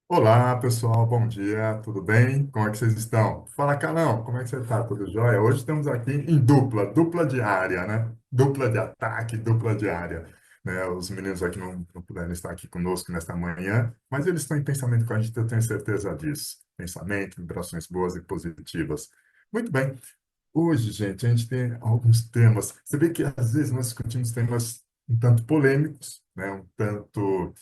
Olá, pessoal, bom dia, tudo bem? Como é que vocês estão? Fala, Carlão, como é que você está? Tudo jóia? Hoje estamos aqui em dupla diária, né? Dupla de ataque, dupla diária. Né? Os meninos aqui não puderam estar aqui conosco nesta manhã, mas eles estão em pensamento com a gente, eu tenho certeza disso. Pensamento, vibrações boas e positivas. Muito bem. Hoje, gente, a gente tem alguns temas. Você vê que às vezes nós discutimos temas um tanto polêmicos, né? Um tanto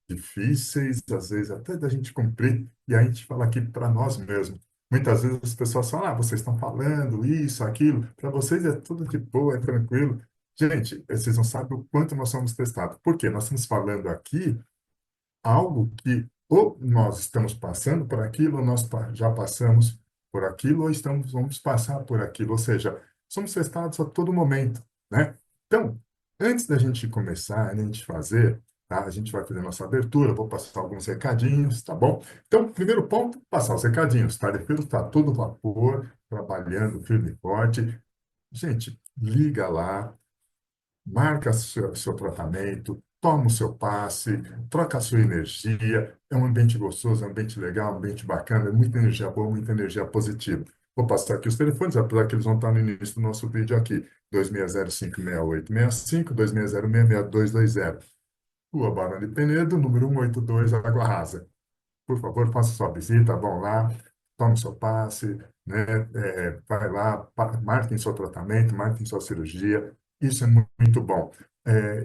difíceis, às vezes até da gente cumprir, e a gente fala aqui para nós mesmos. Muitas vezes as pessoas falam, vocês estão falando isso, aquilo, para vocês é tudo de boa, é tranquilo. Gente, vocês não sabem o quanto nós somos testados. Por quê? Nós estamos falando aqui algo que ou nós estamos passando por aquilo, ou nós já passamos por aquilo, ou vamos passar por aquilo. Ou seja, somos testados a todo momento, né? Então, antes da gente começar, antes de fazer, tá? A gente vai fazer nossa abertura, vou passar alguns recadinhos, tá bom? Então, primeiro ponto, passar os recadinhos, tá? Depois está todo vapor, trabalhando firme e forte. Gente, liga lá, marca seu tratamento, toma o seu passe, troca a sua energia. É um ambiente gostoso, é um ambiente legal, um ambiente bacana, é muita energia boa, muita energia positiva. Vou passar aqui os telefones, apesar que eles vão estar no início do nosso vídeo aqui. 2605-6865, 2606-6220. Rua Barão de Penedo, número 182, Água Rasa. Por favor, faça sua visita, vão lá, tome seu passe, né? Vai lá, marquem seu tratamento, marquem sua cirurgia. Isso é muito bom.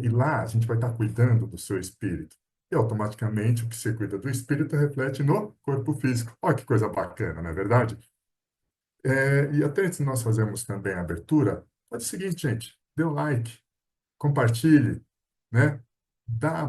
E lá a gente vai estar cuidando do seu espírito. E automaticamente o que você cuida do espírito reflete no corpo físico. Olha que coisa bacana, não é verdade? E até antes de nós fazermos também a abertura, faz o seguinte, gente, dê um like, compartilhe, né?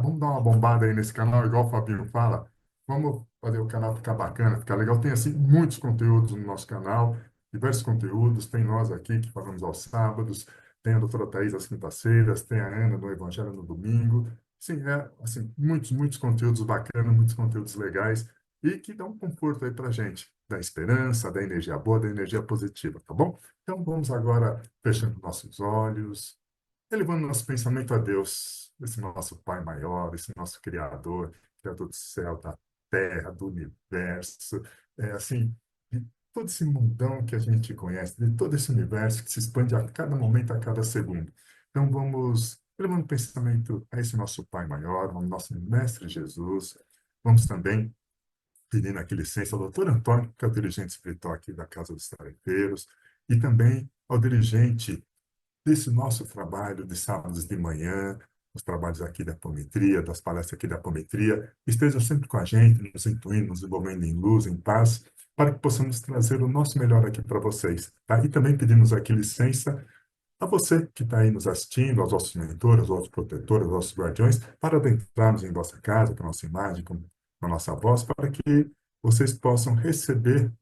Vamos dar uma bombada aí nesse canal, igual o Fabinho fala. Vamos fazer o canal ficar bacana, ficar legal. Tem, assim, muitos conteúdos no nosso canal, diversos conteúdos. Tem nós aqui que falamos aos sábados, tem a doutora Thais às quintas-feiras, tem a Ana no Evangelho no domingo. Sim, assim, muitos conteúdos bacanas, muitos conteúdos legais e que dão um conforto aí pra gente, da esperança, da energia boa, da energia positiva, tá bom? Então vamos agora fechando nossos olhos, elevando nosso pensamento a Deus, esse nosso Pai maior, esse nosso Criador, Criador do céu, da terra, do universo, assim, de todo esse mundão que a gente conhece, de todo esse universo que se expande a cada momento, a cada segundo. Então vamos elevando o pensamento a esse nosso Pai maior, ao nosso Mestre Jesus. Vamos também pedindo aqui licença ao doutor Antônio, que é o dirigente espiritual aqui da Casa dos Tarefeiros, e também ao dirigente desse nosso trabalho de sábados de manhã, os trabalhos aqui da apometria, das palestras aqui da apometria, esteja sempre com a gente, nos intuindo, nos envolvendo em luz, em paz, para que possamos trazer o nosso melhor aqui para vocês. Tá? E também pedimos aqui licença a você que está aí nos assistindo, aos nossos mentores, aos nossos protetores, aos nossos guardiões, para adentrarmos em vossa casa, com a nossa imagem, com a nossa voz, para que vocês possam receber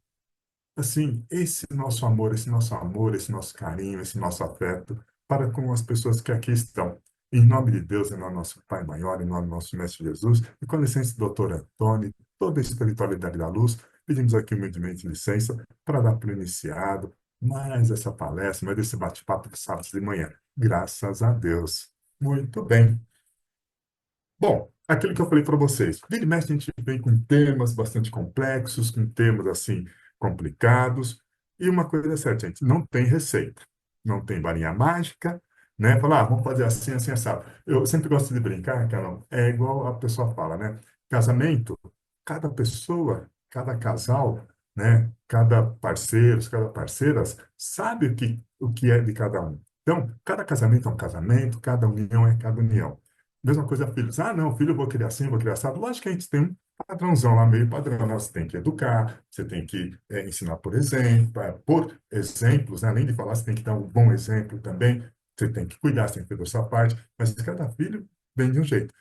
assim, esse nosso amor, esse nosso carinho, esse nosso afeto para com as pessoas que aqui estão. Em nome de Deus, em nome do nosso Pai maior, em nome do nosso Mestre Jesus, e com a licença do doutor Antônio, toda a espiritualidade da luz, pedimos aqui humildemente licença para dar para o iniciado mais essa palestra, mais esse bate-papo de sábado de manhã. Graças a Deus. Muito bem. Bom, aquilo que eu falei para vocês, vira e mexe a gente vem com temas bastante complexos, com temas assim complicados, e uma coisa é certa, gente, não tem receita, não tem varinha mágica, né? Falar, vamos fazer assim, assim, assado. Eu sempre gosto de brincar, Carol, é igual a pessoa fala, né? Casamento, cada pessoa, cada casal, né? Cada parceiro, cada parceiras sabe o que é de cada um. Então, cada casamento é um casamento, cada união é cada união. Mesma coisa, filhos. Ah, não, filho, eu vou criar assim, vou criar assado. Lógico que a gente tem um padrãozão lá, meio padrão. Né? Você tem que educar, você tem que ensinar por exemplo, por exemplos, né? Além de falar, você tem que dar um bom exemplo também. Você tem que cuidar, você tem que fazer a sua parte. Mas cada filho vem de um jeito.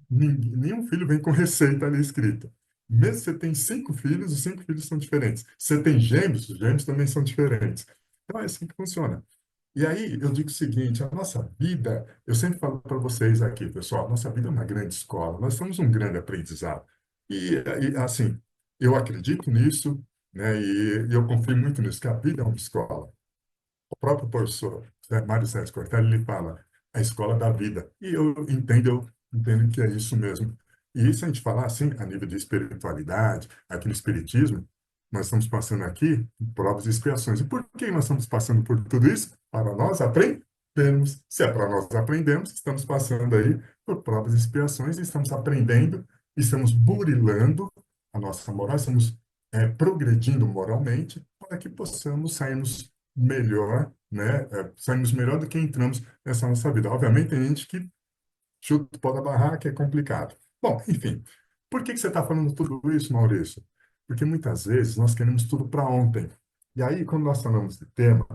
Nenhum filho vem com receita ali escrita. Mesmo se você tem 5 filhos, os 5 filhos são diferentes. Se você tem gêmeos, os gêmeos também são diferentes. Então é assim que funciona. E aí eu digo o seguinte, a nossa vida, eu sempre falo para vocês aqui, pessoal, a nossa vida é uma grande escola, nós somos um grande aprendizado. Assim, eu acredito nisso, né, e eu confio muito nisso, que a vida é uma escola. O próprio professor Mário Sérgio Cortella, ele fala, a escola da vida. E eu entendo que é isso mesmo. E isso a gente falar assim, a nível de espiritualidade, aqui no espiritismo, nós estamos passando aqui por provas e expiações. E por que nós estamos passando por tudo isso? Para nós aprendermos. Se é para nós aprendermos, estamos passando aí por provas e expiações e estamos aprendendo, estamos burilando a nossa moral, estamos progredindo moralmente para que possamos sairmos melhor, né? Sairmos melhor do que entramos nessa nossa vida. Obviamente, tem gente que chuta o pau da barraca, é complicado. Bom, enfim, por que que você está falando tudo isso, Maurício? Porque muitas vezes nós queremos tudo para ontem. E aí, quando nós falamos de tema,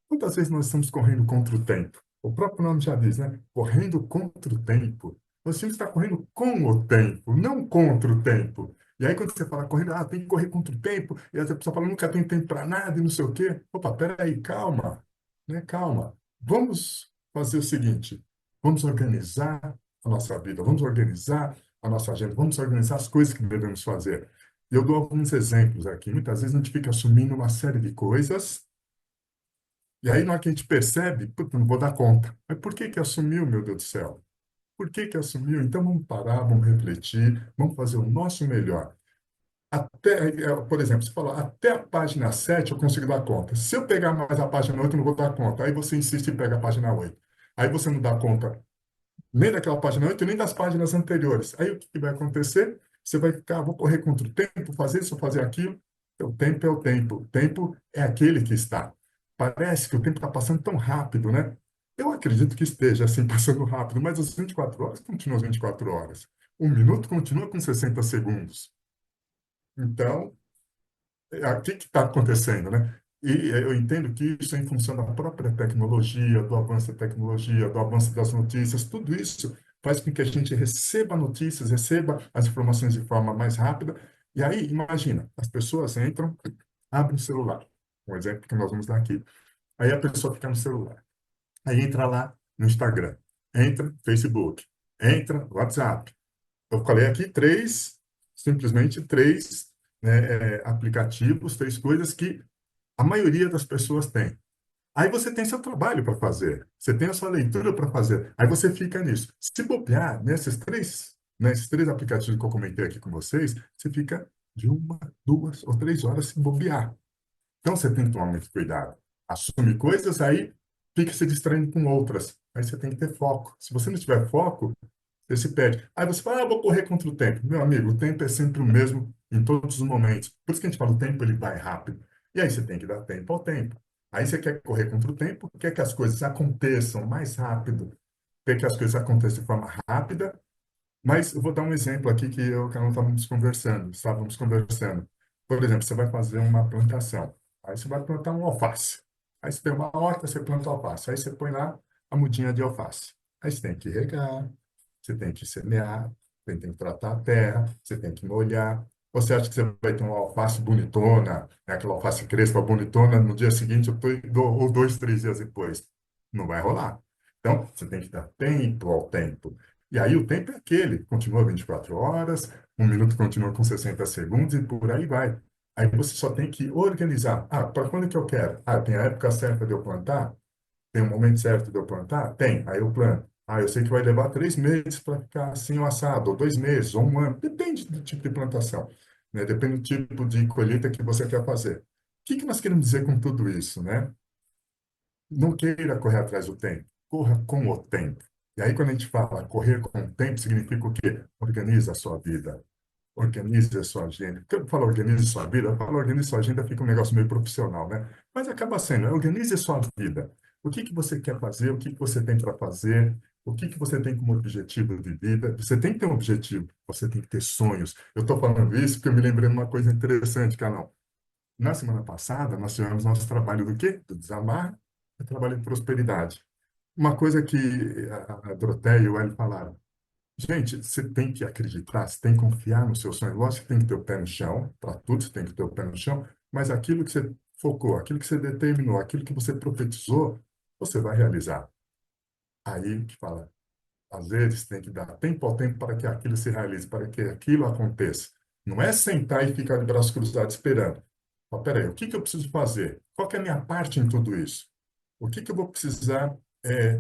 muitas vezes nós estamos correndo contra o tempo. O próprio nome já diz, né? Correndo contra o tempo. Nós temos que estar correndo com o tempo, não contra o tempo. E aí, quando você fala correndo, tem que correr contra o tempo, e a pessoa fala, nunca tem tempo para nada e não sei o quê. Opa, peraí, calma, né? Calma. Vamos fazer o seguinte: vamos organizar a nossa vida, vamos organizar a nossa agenda, vamos organizar as coisas que devemos fazer. Eu dou alguns exemplos aqui. Muitas vezes a gente fica assumindo uma série de coisas, e aí na hora que a gente percebe, puta, não vou dar conta. Mas por que que assumiu, meu Deus do céu? Por que que assumiu? Então vamos parar, vamos refletir, vamos fazer o nosso melhor. Até, por exemplo, você falou, até a página 7 eu consigo dar conta. Se eu pegar mais a página 8 eu não vou dar conta. Aí você insiste em pegar a página 8. Aí você não dá conta nem daquela página 8 nem das páginas anteriores. Aí o que vai acontecer? Você vai ficar, vou correr contra o tempo, fazer isso, fazer aquilo. O tempo é o tempo. O tempo é aquele que está. Parece que o tempo está passando tão rápido, né? Eu acredito que esteja assim, passando rápido, mas as 24 horas continuam as 24 horas. Um minuto continua com 60 segundos. Então, o que está acontecendo, né? E eu entendo que isso é em função da própria tecnologia, do avanço da tecnologia, do avanço das notícias, tudo isso faz com que a gente receba notícias, receba as informações de forma mais rápida. E aí, imagina, as pessoas entram, abrem o celular, um exemplo que nós vamos dar aqui. Aí a pessoa fica no celular. Aí entra lá no Instagram, entra no Facebook, entra no WhatsApp. Eu falei aqui simplesmente três, né, aplicativos, três coisas que a maioria das pessoas tem. Aí você tem seu trabalho para fazer, você tem a sua leitura para fazer, aí você fica nisso. Se bobear nesses três aplicativos que eu comentei aqui com vocês, você fica de 1, 2 ou 3 horas se bobear. Então você tem que tomar muito cuidado. Assume coisas, aí fica se distraindo com outras. Aí você tem que ter foco. Se você não tiver foco, você se perde. Aí você fala, vou correr contra o tempo. Meu amigo, o tempo é sempre o mesmo em todos os momentos. Por isso que a gente fala, o tempo ele vai rápido. E aí você tem que dar tempo ao tempo. Aí você quer correr contra o tempo, quer que as coisas aconteçam mais rápido, quer que as coisas aconteçam de forma rápida, mas eu vou dar um exemplo aqui que eu e o Carol estávamos conversando. Por exemplo, você vai fazer uma plantação. Aí você vai plantar um alface. Aí você tem uma horta, você planta alface. Aí você põe lá a mudinha de alface. Aí você tem que regar, você tem que semear, você tem que tratar a terra, você tem que molhar. Você acha que você vai ter uma alface bonitona, né, aquela alface crespa bonitona, no dia seguinte, ou 2, 3 dias depois? Não vai rolar. Então, você tem que dar tempo ao tempo. E aí o tempo é aquele, continua 24 horas, um minuto continua com 60 segundos e por aí vai. Aí você só tem que organizar. Para quando que eu quero? Tem a época certa de eu plantar? Tem o momento certo de eu plantar? Tem. Aí eu planto. Eu sei que vai levar 3 meses para ficar assim o assado, ou 2 meses, ou um ano. Depende do tipo de plantação, né? Depende do tipo de colheita que você quer fazer. O que que nós queremos dizer com tudo isso, né? Não queira correr atrás do tempo, corra com o tempo. E aí, quando a gente fala correr com o tempo, significa o quê? Organiza a sua vida, organize a sua agenda. Quando eu falo organize a sua vida, eu falo organize a sua agenda, fica um negócio meio profissional, né? Mas acaba sendo, organize a sua vida. O que que você quer fazer, o que que você tem para fazer, o que que você tem como objetivo de vida. Você tem que ter um objetivo, você tem que ter sonhos. Eu estou falando isso porque eu me lembrei de uma coisa interessante, Carol. Na semana passada, nós tivemos nosso trabalho do quê? Do desamar e trabalho de prosperidade. Uma coisa que a Doroteia e o Hélio falaram. Gente, você tem que acreditar, você tem que confiar no seu sonho. Lógico que tem que ter o pé no chão, para tudo você tem que ter o pé no chão, mas aquilo que você focou, aquilo que você determinou, aquilo que você profetizou, você vai realizar. Aí que fala, às vezes tem que dar tempo ao tempo para que aquilo se realize, para que aquilo aconteça. Não é sentar e ficar de braços cruzados esperando. Peraí, o que que eu preciso fazer? Qual que é a minha parte em tudo isso? O que que eu vou precisar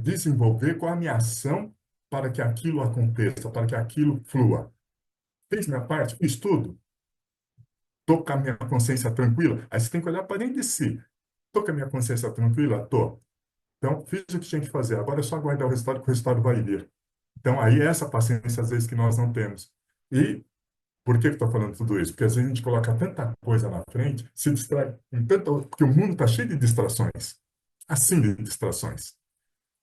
desenvolver? Qual a minha ação para que aquilo aconteça, para que aquilo flua? Fiz minha parte, fiz tudo. Tô com a minha consciência tranquila. Aí você tem que olhar para dentro de si. Tô com a minha consciência tranquila? Tô. Então, fiz o que tinha que fazer. Agora é só aguardar o resultado, que o resultado vai vir. Então, aí é essa paciência, às vezes, que nós não temos. E por que que estou falando tudo isso? Porque às vezes a gente coloca tanta coisa na frente, se distrai com tanta, porque o mundo está cheio de distrações. Assim de distrações.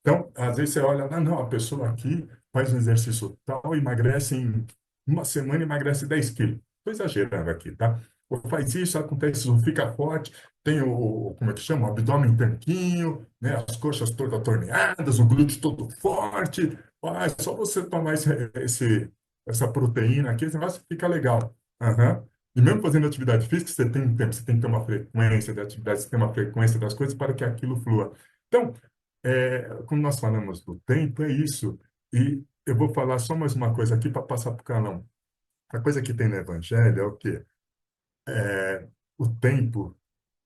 Então, às vezes você olha, ah, não, a pessoa aqui faz um exercício tal, emagrece em uma semana, emagrece 10 quilos. Estou exagerando aqui, tá? Ou faz isso, acontece isso, fica forte, tem como é que chama? O abdômen tanquinho, né? As coxas todas torneadas, o glúteo todo forte. Ah, é só você tomar essa proteína aqui, esse negócio fica legal. Aham. E mesmo fazendo atividade física, você tem um tempo, você tem que ter uma frequência de atividade, você tem uma frequência das coisas para que aquilo flua. Então, quando nós falamos do tempo, é isso. E eu vou falar só mais uma coisa aqui para passar para o canal. A coisa que tem no Evangelho é o quê? O tempo,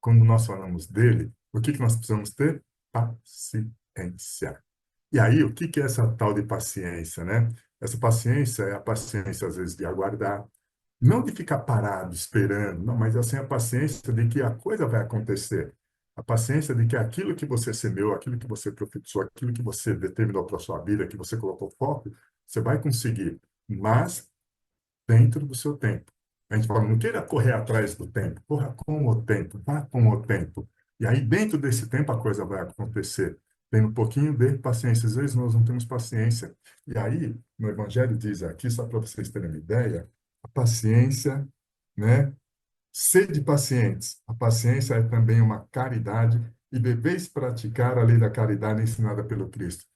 quando nós falamos dele, o que que nós precisamos ter? Paciência. E aí, o que que é essa tal de paciência, né? Essa paciência é a paciência, às vezes, de aguardar, não de ficar parado, esperando, não, mas assim a paciência de que a coisa vai acontecer. A paciência de que aquilo que você semeou, aquilo que você profetizou, aquilo que você determinou para a sua vida, que você colocou foco, você vai conseguir, mas dentro do seu tempo. A gente fala, não queira correr atrás do tempo, corra com o tempo, vá com o tempo. E aí, dentro desse tempo, a coisa vai acontecer. Tem um pouquinho de paciência. Às vezes nós não temos paciência. E aí, no Evangelho diz aqui, só para vocês terem uma ideia, a paciência, né? Sede pacientes. A paciência é também uma caridade e deveis praticar a lei da caridade ensinada pelo Cristo.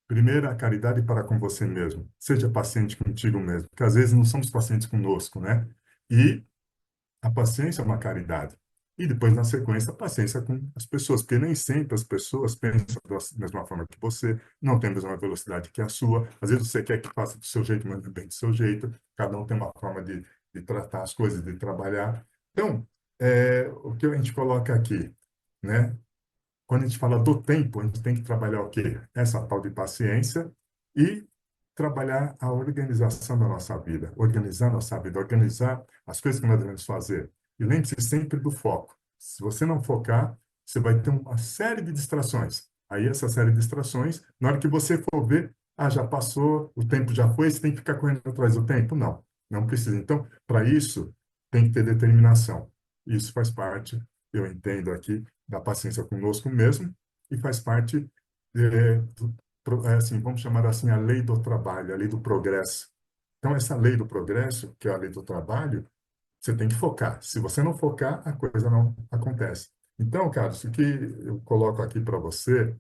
Primeiro, a caridade para com você mesmo. Seja paciente contigo mesmo, porque às vezes não somos pacientes conosco, né? E a paciência é uma caridade. E depois, na sequência, a paciência com as pessoas, porque nem sempre as pessoas pensam da mesma forma que você, não tem a mesma velocidade que a sua. Às vezes você quer que faça do seu jeito, mas não é bem do seu jeito. Cada um tem uma forma de tratar as coisas, de trabalhar. Então, o que a gente coloca aqui, né? Quando a gente fala do tempo, a gente tem que trabalhar o quê? Essa tal de paciência e trabalhar a organização da nossa vida, organizar a nossa vida, organizar as coisas que nós devemos fazer. E lembre-se sempre do foco. Se você não focar, você vai ter uma série de distrações. Aí, essa série de distrações, na hora que você for ver, ah, já passou, o tempo já foi, você tem que ficar correndo atrás do tempo? Não, não precisa. Então, para isso, tem que ter determinação. Isso faz parte, eu entendo aqui, da paciência conosco mesmo e faz parte assim, vamos chamar assim, a lei do trabalho, a lei do progresso. Então, essa lei do progresso, que é a lei do trabalho, você tem que focar. Se você não focar, a coisa não acontece. Então, Carlos, o que eu coloco aqui para você,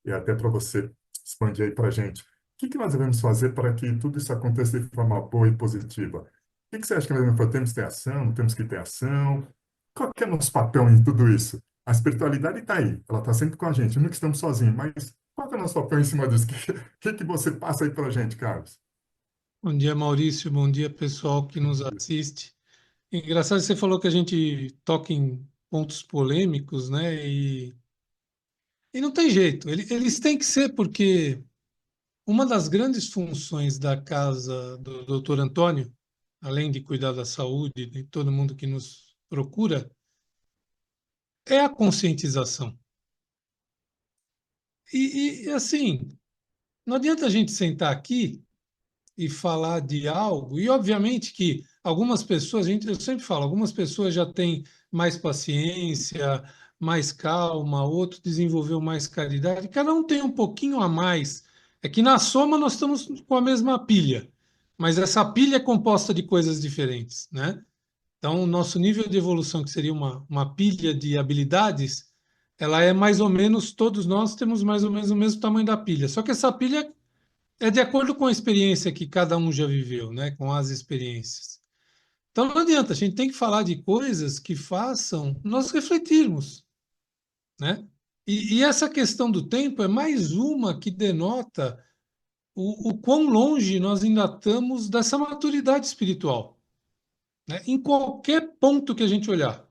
e até para você expandir aí para a gente, o que que nós devemos fazer para que tudo isso aconteça de forma boa e positiva? O que que você acha que nós devemos fazer? Temos que ter ação? Não temos que ter ação? Qual que é o nosso papel em tudo isso? A espiritualidade está aí, ela está sempre com a gente, nunca estamos sozinhos, mas qual que é o nosso papel em cima disso? O que você passa aí para a gente, Carlos? Bom dia, Maurício. Bom dia, pessoal que nos assiste. Engraçado, você falou que a gente toca em pontos polêmicos, né? E não tem jeito. Eles têm que ser, porque uma das grandes funções da casa do Dr. Antônio, além de cuidar da saúde de todo mundo que nos procura, é a conscientização. Assim, não adianta a gente sentar aqui e falar de algo. E obviamente que algumas pessoas, eu sempre falo, algumas pessoas já têm mais paciência, mais calma, outro desenvolveu mais caridade. Cada um tem um pouquinho a mais. É que na soma nós estamos com a mesma pilha, mas essa pilha é composta de coisas diferentes, né? Então, o nosso nível de evolução, que seria uma pilha de habilidades, ela é mais ou menos, todos nós temos mais ou menos o mesmo tamanho da pilha. Só que essa pilha é de acordo com a experiência que cada um já viveu, né? Com as experiências. Então não adianta, a gente tem que falar de coisas que façam nós refletirmos, né? E essa questão do tempo é mais uma que denota o quão longe nós ainda estamos dessa maturidade espiritual, né? Em qualquer ponto que a gente olhar.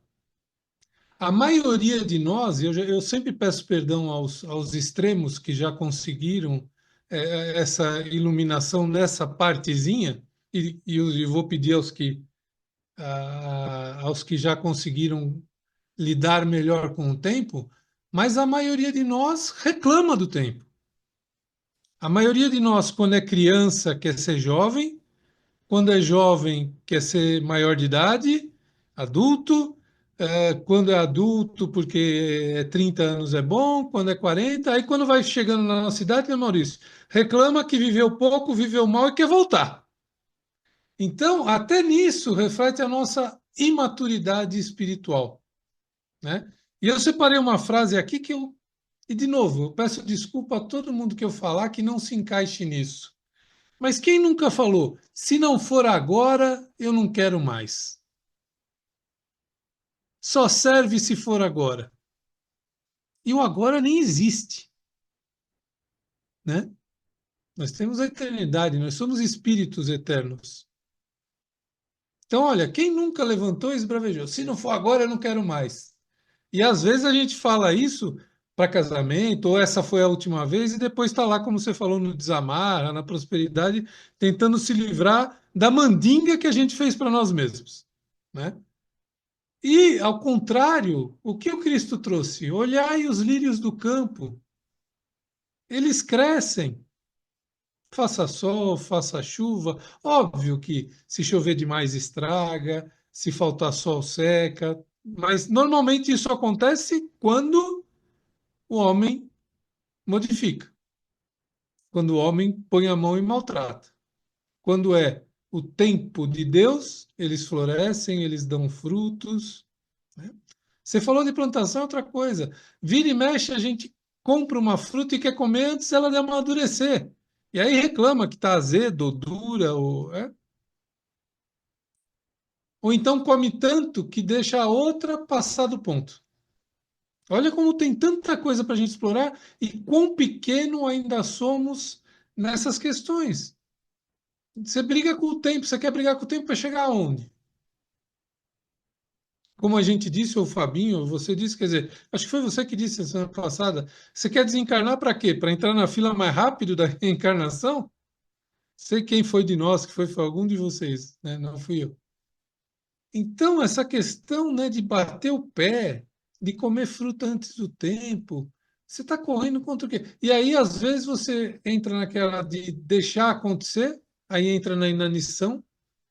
A maioria de nós, eu sempre peço perdão aos extremos que já conseguiram essa iluminação nessa partezinha, e vou pedir aos que já conseguiram lidar melhor com o tempo, mas a maioria de nós reclama do tempo. A maioria de nós, quando é criança, quer ser jovem, quando é jovem, quer ser maior de idade, adulto, quando é adulto, porque 30 anos é bom, quando é 40, aí quando vai chegando na nossa idade, né, Maurício? Reclama que viveu pouco, viveu mal e quer voltar. Então, até nisso reflete a nossa imaturidade espiritual, né? E eu separei uma frase aqui e de novo, eu peço desculpa a todo mundo que eu falar que não se encaixe nisso. Mas quem nunca falou, se não for agora, eu não quero mais. Só serve se for agora. E o agora nem existe, né? Nós temos a eternidade, nós somos espíritos eternos. Então, olha, quem nunca levantou e esbravejou? Se não for agora, eu não quero mais. E às vezes a gente fala isso para casamento, ou essa foi a última vez, e depois está lá, como você falou, no desamarra, na prosperidade, tentando se livrar da mandinga que a gente fez para nós mesmos, né? E, ao contrário, o que o Cristo trouxe? Olhai os lírios do campo, eles crescem, faça sol, faça chuva. Óbvio que se chover demais estraga, se faltar sol seca, mas normalmente isso acontece quando o homem modifica, quando o homem põe a mão e maltrata. Quando é o tempo de Deus, eles florescem, eles dão frutos, né? Você falou de plantação, é outra coisa. Vira e mexe, a gente compra uma fruta e quer comer antes dela de amadurecer. E aí reclama que está azedo, ou dura, ou então come tanto que deixa a outra passar do ponto. Olha como tem tanta coisa para a gente explorar e quão pequeno ainda somos nessas questões. Você briga com o tempo, você quer brigar com o tempo para chegar aonde? Como a gente disse, ou o Fabinho, você disse, quer dizer, acho que foi você que disse semana passada, você quer desencarnar para quê? Para entrar na fila mais rápido da reencarnação? Sei quem foi de nós, que foi algum de vocês, né? Não fui eu. Então, essa questão, né, de bater o pé, de comer fruta antes do tempo, você está correndo contra o quê? E aí, às vezes, você entra naquela de deixar acontecer, aí entra na inanição,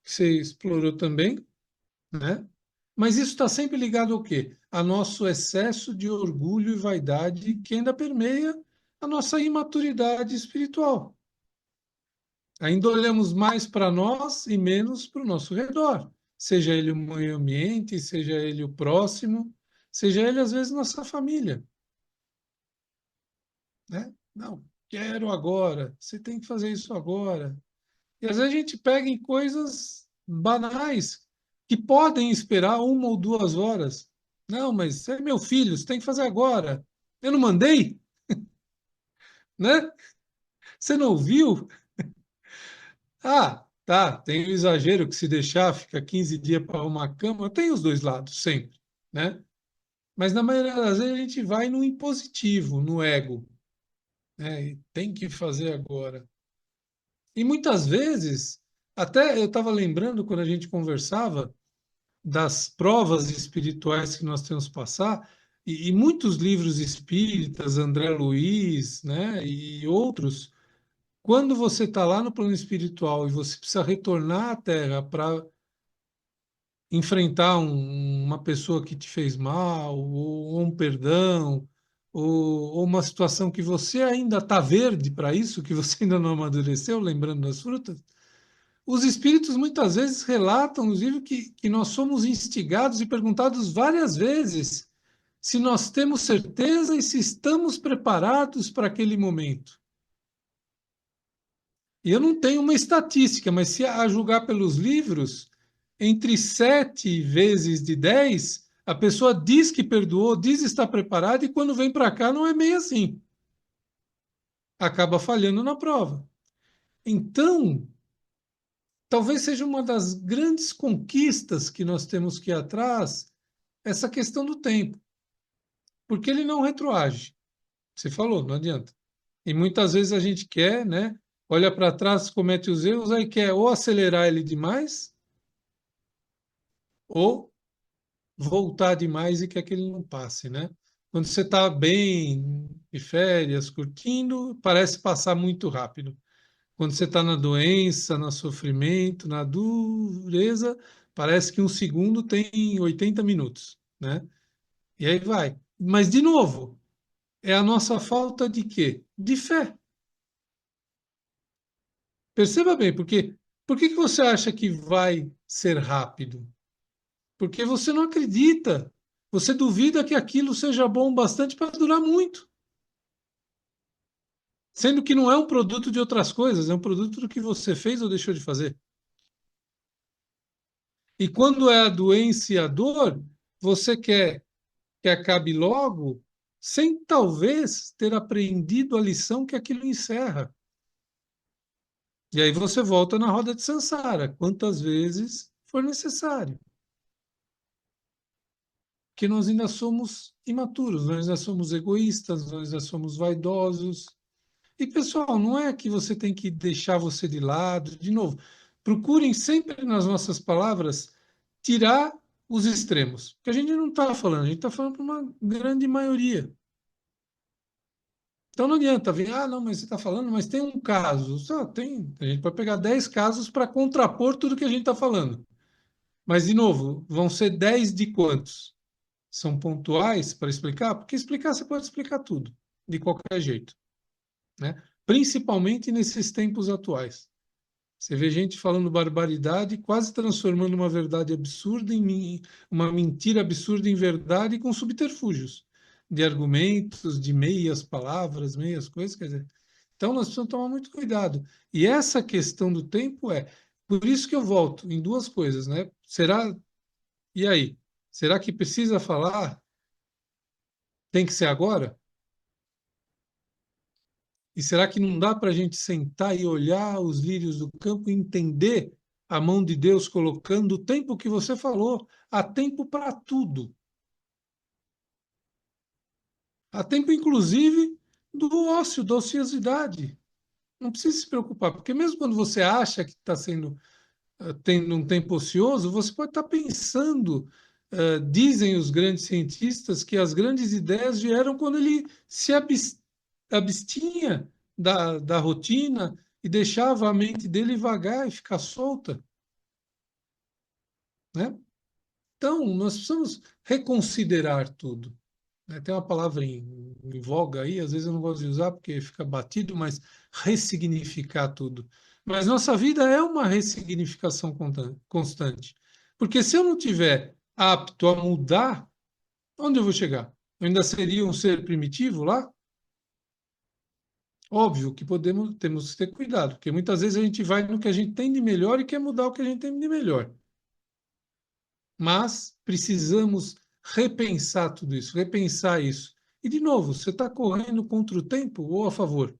que você explorou também, né? Mas isso está sempre ligado ao quê? A nosso excesso de orgulho e vaidade que ainda permeia a nossa imaturidade espiritual. Ainda olhamos mais para nós e menos para o nosso redor, seja ele o meio ambiente, seja ele o próximo, seja ele às vezes nossa família, né? Não, quero agora, você tem que fazer isso agora. E às vezes a gente pega em coisas banais que podem esperar 1 ou 2 horas. Não, mas você é meu filho, você tem que fazer agora. Eu não mandei, né? Você não ouviu? Ah, tá, tem o exagero que se deixar fica 15 dias para arrumar a cama. Tem os dois lados, sempre, né? Mas na maioria das vezes a gente vai no impositivo, no ego, né? E tem que fazer agora. E muitas vezes, até eu estava lembrando quando a gente conversava das provas espirituais que nós temos que passar, e muitos livros espíritas, André Luiz, né, e outros, quando você está lá no plano espiritual e você precisa retornar à Terra para enfrentar uma pessoa que te fez mal, ou um perdão, ou uma situação que você ainda está verde para isso, que você ainda não amadureceu, lembrando das frutas, os espíritos muitas vezes relatam, inclusive, que nós somos instigados e perguntados várias vezes se nós temos certeza e se estamos preparados para aquele momento. E eu não tenho uma estatística, mas se a julgar pelos livros, entre 7 vezes de 10, a pessoa diz que perdoou, diz estar preparada, e quando vem para cá não é meio assim. Acaba falhando na prova. Então, talvez seja uma das grandes conquistas que nós temos que ir atrás, essa questão do tempo, porque ele não retroage. Você falou, não adianta. E muitas vezes a gente quer, né, olha para trás, comete os erros, aí quer ou acelerar ele demais, ou voltar demais e quer que ele não passe, né? Quando você está bem, de férias, curtindo, parece passar muito rápido. Quando você está na doença, no sofrimento, na dureza, parece que um segundo tem 80 minutos, né? E aí vai. Mas, de novo, é a nossa falta de quê? De fé. Perceba bem, porque por que que você acha que vai ser rápido? Porque você não acredita. Você duvida que aquilo seja bom bastante para durar muito. Sendo que não é um produto de outras coisas, é um produto do que você fez ou deixou de fazer. E quando é a doença e a dor, você quer que acabe logo, sem talvez ter aprendido a lição que aquilo encerra. E aí você volta na roda de Sansara, quantas vezes for necessário. Que nós ainda somos imaturos, nós ainda somos egoístas, nós ainda somos vaidosos. E, pessoal, não é que você tem que deixar você de lado. De novo, procurem sempre nas nossas palavras tirar os extremos. Porque a gente não está falando, a gente está falando para uma grande maioria. Então não adianta vir, ah, não, mas você está falando, mas tem um caso. Só tem, a gente pode pegar 10 casos para contrapor tudo que a gente está falando. Mas, de novo, vão ser 10 de quantos? São pontuais para explicar? Porque explicar você pode explicar tudo, de qualquer jeito, né? Principalmente nesses tempos atuais. Você vê gente falando barbaridade, quase transformando uma verdade absurda uma mentira absurda em verdade com subterfúgios de argumentos, de meias palavras, meias coisas, quer dizer. Então nós precisamos tomar muito cuidado. E essa questão do tempo por isso que eu volto em duas coisas, né? E aí? Será que precisa falar? Tem que ser agora? E será que não dá para a gente sentar e olhar os lírios do campo e entender a mão de Deus colocando o tempo que você falou? Há tempo para tudo. Há tempo, inclusive, do ócio, da ociosidade. Não precisa se preocupar, porque mesmo quando você acha que está tendo um tempo ocioso, você pode estar pensando. Dizem os grandes cientistas que as grandes ideias vieram quando ele se abstinha da rotina e deixava a mente dele vagar e ficar solta, né? Então, nós precisamos reconsiderar tudo, né? Tem uma palavra em voga aí, às vezes eu não gosto de usar porque fica batido, mas ressignificar tudo. Mas nossa vida é uma ressignificação constante. Porque se eu não tiver apto a mudar, onde eu vou chegar? Eu ainda seria um ser primitivo lá? Óbvio que temos que ter cuidado, porque muitas vezes a gente vai no que a gente tem de melhor e quer mudar o que a gente tem de melhor. Mas precisamos repensar tudo isso, repensar isso. E, de novo, você está correndo contra o tempo ou a favor?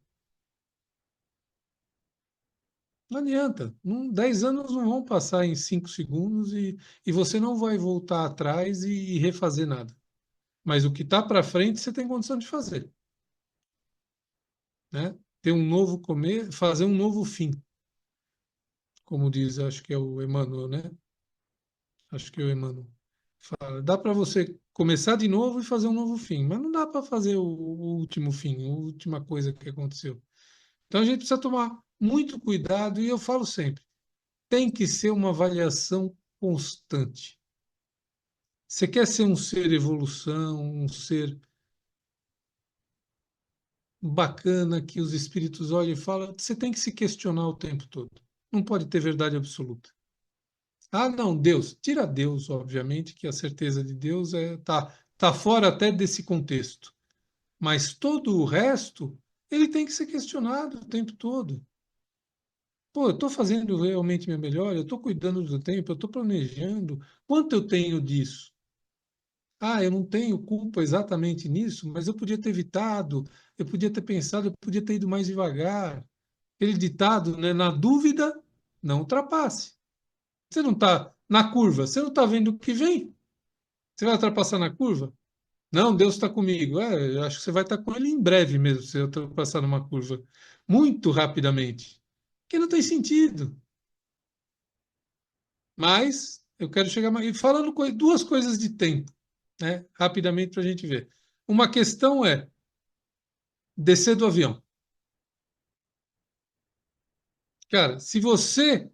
Não adianta. 10 anos não vão passar em 5 segundos e você não vai voltar atrás e refazer nada. Mas o que está para frente você tem condição de fazer, né? Ter um novo começo, fazer um novo fim, como diz, acho que é o Emmanuel, né? Acho que é o Emmanuel fala. Dá para você começar de novo e fazer um novo fim, mas não dá para fazer o último fim, a última coisa que aconteceu. Então a gente precisa tomar muito cuidado e eu falo sempre, tem que ser uma avaliação constante. Você quer ser um ser evolução, um ser bacana que os espíritos olham e falam, você tem que se questionar o tempo todo. Não pode ter verdade absoluta. Ah, não, Deus. Tira Deus, obviamente, que a certeza de Deus tá fora até desse contexto. Mas todo o resto, ele tem que ser questionado o tempo todo. Pô, eu estou fazendo realmente meu melhor, eu estou cuidando do tempo, eu estou planejando. Quanto eu tenho disso? Ah, eu não tenho culpa exatamente nisso, mas eu podia ter evitado, eu podia ter pensado, eu podia ter ido mais devagar. Aquele ditado, né? Na dúvida, não ultrapasse. Você não está na curva, você não está vendo o que vem. Você vai ultrapassar na curva? Não, Deus está comigo. Eu acho que você vai estar com ele em breve mesmo, se você ultrapassar numa curva. Muito rapidamente. que não tem sentido. Mas eu quero chegar mais. E falando duas coisas de tempo, né? Rapidamente para a gente ver. Uma questão é descer do avião. Cara, se você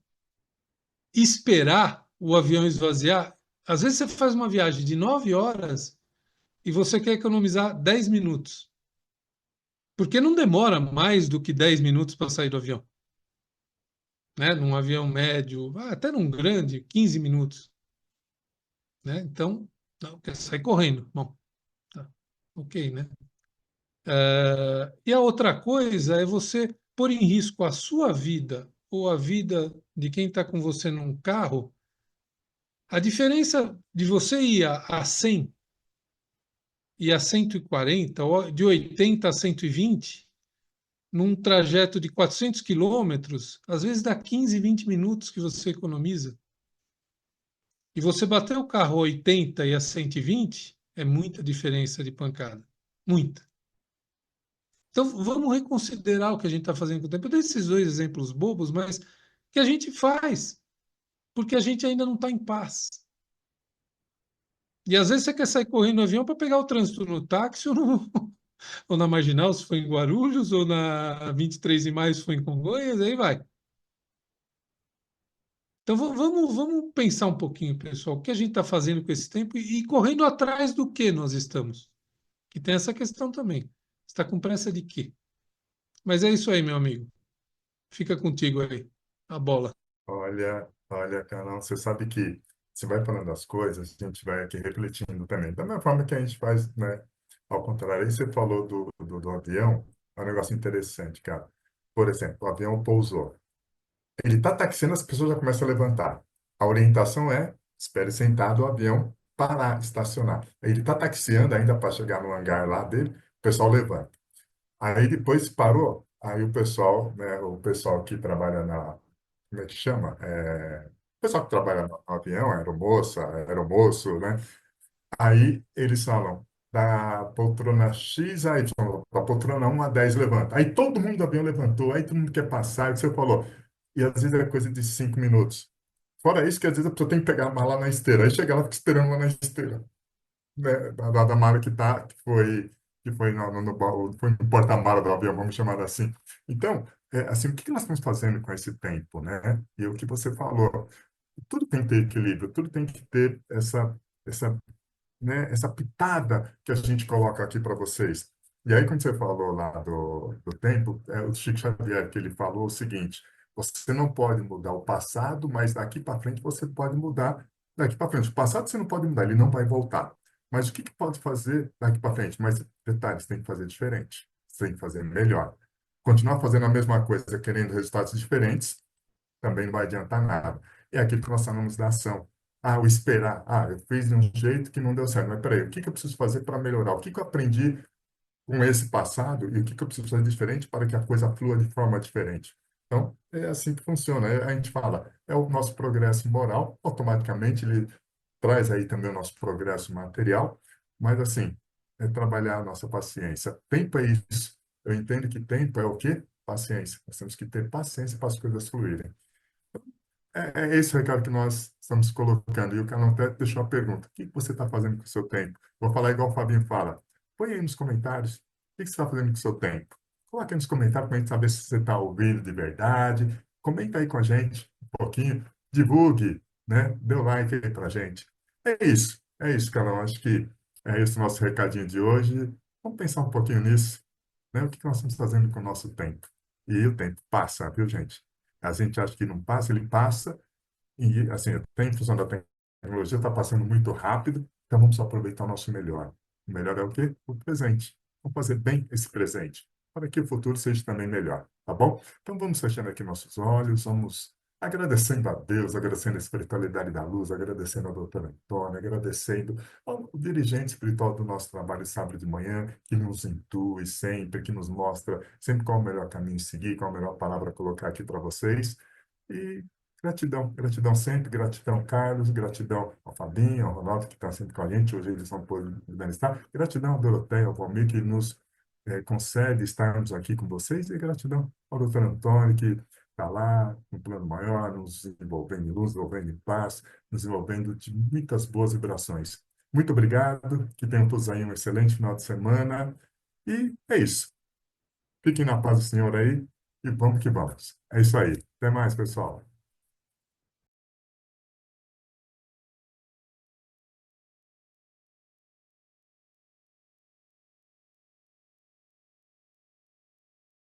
esperar o avião esvaziar, às vezes você faz uma viagem de 9 horas e você quer economizar 10 minutos. Porque não demora mais do que 10 minutos para sair do avião, né? Num avião médio, até num grande, 15 minutos, né? Então, não, quer sair correndo. Bom, tá, ok, né? E a outra coisa é você pôr em risco a sua vida ou a vida de quem está com você num carro. A diferença de você ir a 100 e a 140, ou de 80 a 120, num trajeto de 400 quilômetros, às vezes dá 15, 20 minutos que você economiza. E você bater o carro a 80 e a 120 é muita diferença de pancada. Muita. Então, vamos reconsiderar o que a gente está fazendo com o tempo. Eu dei esses dois exemplos bobos, mas que a gente faz, porque a gente ainda não está em paz. E às vezes você quer sair correndo no avião para pegar o trânsito no táxi ou, ou na Marginal, se for em Guarulhos, ou na 23 de maio, se for em Congonhas, aí vai. Então vamos pensar um pouquinho, pessoal, o que a gente está fazendo com esse tempo e correndo atrás do que nós estamos. Que tem essa questão também. Está com pressa de quê? Mas é isso aí, meu amigo. Fica contigo aí, a bola. Olha, Carol, você sabe que você vai falando as coisas, a gente vai aqui refletindo também. Da mesma forma que a gente faz, né? Ao contrário, aí você falou do avião, é um negócio interessante, cara. Por exemplo, o avião pousou. Ele está taxiando, as pessoas já começam a levantar. A orientação é, espere sentado o avião parar, estacionar. Ele está taxiando ainda para chegar no hangar lá dele, o pessoal levanta. Aí depois parou, aí o pessoal, né, o pessoal que trabalha como é que chama? O pessoal que trabalha no avião, aeromoça, aeromoço, né? Aí eles falam, da poltrona X a Y, da poltrona 1 a 10 levanta. Aí todo mundo do avião levantou, aí todo mundo quer passar, e você falou. E às vezes é coisa de 5 minutos. Fora isso, que às vezes a pessoa tem que pegar a mala na esteira. Aí chega lá, fica esperando lá na esteira, né? Da mala que foi no baú, foi no porta-mala do avião, vamos chamar assim. Então, assim, o que que nós estamos fazendo com esse tempo, né? E o que você falou, tudo tem que ter equilíbrio, tudo tem que ter essa, né, essa pitada que a gente coloca aqui para vocês. E aí, quando você falou lá do tempo, o Chico Xavier, que ele falou o seguinte: você não pode mudar o passado, mas daqui para frente você pode mudar. Daqui para frente, o passado você não pode mudar, ele não vai voltar. Mas o que que pode fazer daqui para frente? Mas detalhes, tem que fazer diferente, você tem que fazer melhor. Continuar fazendo a mesma coisa, querendo resultados diferentes, também não vai adiantar nada. É aquilo que nós falamos da ação. O esperar. Eu fiz de um jeito que não deu certo. Mas peraí, o que que eu preciso fazer para melhorar? O que que eu aprendi com esse passado e o que que eu preciso fazer diferente para que a coisa flua de forma diferente? Então, é assim que funciona. A gente fala, é o nosso progresso moral, automaticamente ele traz aí também o nosso progresso material, mas assim, é trabalhar a nossa paciência. Tempo é isso. Eu entendo que tempo é o quê? Paciência. Nós temos que ter paciência para as coisas fluírem. É esse o recado que nós estamos colocando. E o Carlão até deixou a pergunta: o que você está fazendo com o seu tempo? Vou falar igual o Fabinho fala. Põe aí nos comentários. O que você está fazendo com o seu tempo? Coloque aí nos comentários para a gente saber se você está ouvindo de verdade. Comenta aí com a gente um pouquinho. Divulgue, né? Dê o like aí para a gente. É isso, Carlão. Acho que é esse o nosso recadinho de hoje. Vamos pensar um pouquinho nisso, né? O que nós estamos fazendo com o nosso tempo? E o tempo passa, viu, gente? A gente acha que não passa, ele passa, e assim, tem função da tecnologia, está passando muito rápido, então vamos aproveitar o nosso melhor. O melhor é o quê? O presente. Vamos fazer bem esse presente, para que o futuro seja também melhor, tá bom? Então vamos fechando aqui nossos olhos, vamos agradecendo a Deus, agradecendo a espiritualidade da luz, agradecendo ao doutor Antônio, agradecendo ao dirigente espiritual do nosso trabalho sábado de manhã, que nos intui sempre, que nos mostra sempre qual é o melhor caminho a seguir, qual é a melhor palavra a colocar aqui para vocês. E gratidão, gratidão sempre, gratidão, Carlos, gratidão ao Fabinho, ao Ronaldo, que está sempre com a gente, hoje eles não podem estar, gratidão ao Doroteia, ao Valmir, que nos concede estarmos aqui com vocês, e gratidão ao doutor Antônio, que está lá, um plano maior, nos envolvendo em luz, envolvendo em paz, nos envolvendo de muitas boas vibrações. Muito obrigado, que tenham todos aí um excelente final de semana. E é isso. Fiquem na paz do Senhor aí e vamos que vamos. É isso aí. Até mais, pessoal.